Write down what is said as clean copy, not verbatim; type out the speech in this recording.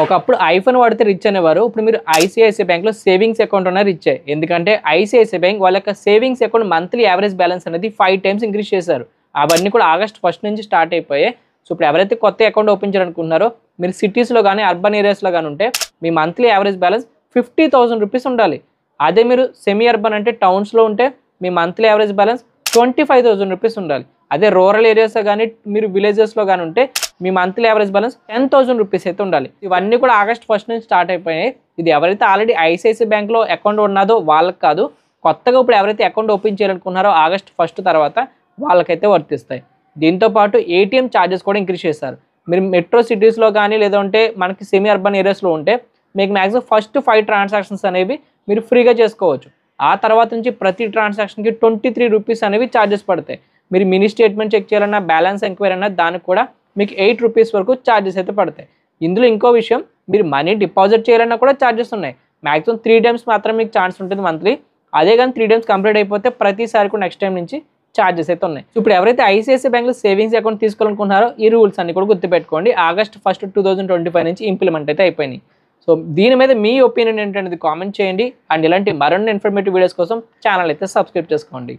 ఒకప్పుడు ఐఫోన్ వాడితే రిచ్ అనేవారు. ఇప్పుడు మీరు ఐసిఐసిఐ బ్యాంక్లో సేవింగ్స్ అకౌంట్ ఉన్న రిచ్. ఎందుకంటే ఐసిఐసిఐ బ్యాంక్ వాళ్ళ యొక్క savings account monthly average balance అనేది 5 times ఇంక్రీజ్ చేశారు. అవన్నీ కూడా ఆగస్ట్ 1 నుంచి స్టార్ట్ అయిపోయాయి. సో ఇప్పుడు ఎవరైతే కొత్త అకౌంట్ ఓపెన్ చేయాలనుకుంటున్నారో మీరు సిటీస్లో కానీ అర్బన్ ఏరియాస్లో కానీ ఉంటే మీ మంత్లీ యావరేజ్ బ్యాలెన్స్ 50,000 రూపీస్ ఉండాలి. అదే మీరు సెమీ అర్బన్ అంటే టౌన్స్లో ఉంటే మీ మంత్లీ యావరేజ్ బ్యాలెన్స్ 25,000 రూపీస్ ఉండాలి. అదే రూరల్ ఏరియాస్లో కానీ మీరు విలేజెస్లో కానీ ఉంటే మీ మంత్లీ యావరేజ్ బ్యాలెన్స్ 10,000 రూపీస్ అయితే ఉండాలి. ఇవన్నీ కూడా ఆగస్ట్ 1 నుంచి స్టార్ట్ అయిపోయాయి. ఇది ఎవరైతే ఆల్రెడీ ఐసిఐసిఐ బ్యాంక్లో అకౌంట్ ఉన్నదో వాళ్ళకి కాదు, కొత్తగా ఇప్పుడు ఎవరైతే అకౌంట్ ఓపెన్ చేయాలనుకున్నారో ఆగస్ట్ 1 తర్వాత వాళ్ళకైతే వర్తిస్తాయి. దీంతోపాటు ఏటీఎం ఛార్జెస్ కూడా ఇంక్రీజ్ చేశారు. మీరు మెట్రో సిటీస్లో కానీ లేదంటే మనకి సెమీ అర్బన్ ఏరియాస్లో ఉంటే మీకు మ్యాక్సిమం ఫస్ట్ 5 ట్రాన్సాక్షన్స్ అనేవి మీరు ఫ్రీగా చేసుకోవచ్చు. ఆ తర్వాత నుంచి ప్రతి ట్రాన్సాక్షన్కి 23 రూపీస్ అనేవి ఛార్జెస్ పడతాయి. మీరు మినీ స్టేట్మెంట్ చెక్ చేయాలన్నా బ్యాలెన్స్ ఎంక్వైరీ అన్నా దానికి కూడా మీకు 8 రూపీస్ వరకు ఛార్జెస్ అయితే పడతాయి. ఇందులో ఇంకో విషయం, మీరు మనీ డిపాజిట్ చేయాలన్నా కూడా ఛార్జెస్ ఉన్నాయి. మ్యాక్సిమం 3 times మాత్రం మీకు ఛాన్స్ ఉంటుంది మంత్లీ. అదే కానీ 3 times కంప్లీట్ అయిపోతే ప్రతిసారి కూడా నెక్స్ట్ టైం నుంచి ఛార్జెస్ అయితే ఉన్నాయి. ఇప్పుడు ఎవరైతే ఐసిఐసిఐ బ్యాంక్లో సేవింగ్స్ అకౌంట్ తీసుకోవాలనుకుంటున్నారో ఈ రూల్స్ అన్ని కూడా గుర్తుపెట్టుకోండి. ఆగస్ట్ 1, 2025 నుంచి ఇంప్లిమెంట్ అయితే అయిపోయినాయి. సో దీని మీద మీ ఒపీనియన్ ఏంటనేది కామెంట్ చేయండి. అండ్ ఇలాంటి మరిన్ని ఇన్ఫర్మేటివ్ వీడియోస్ కోసం ఛానల్ అయితే సబ్స్క్రైబ్ చేసుకోండి.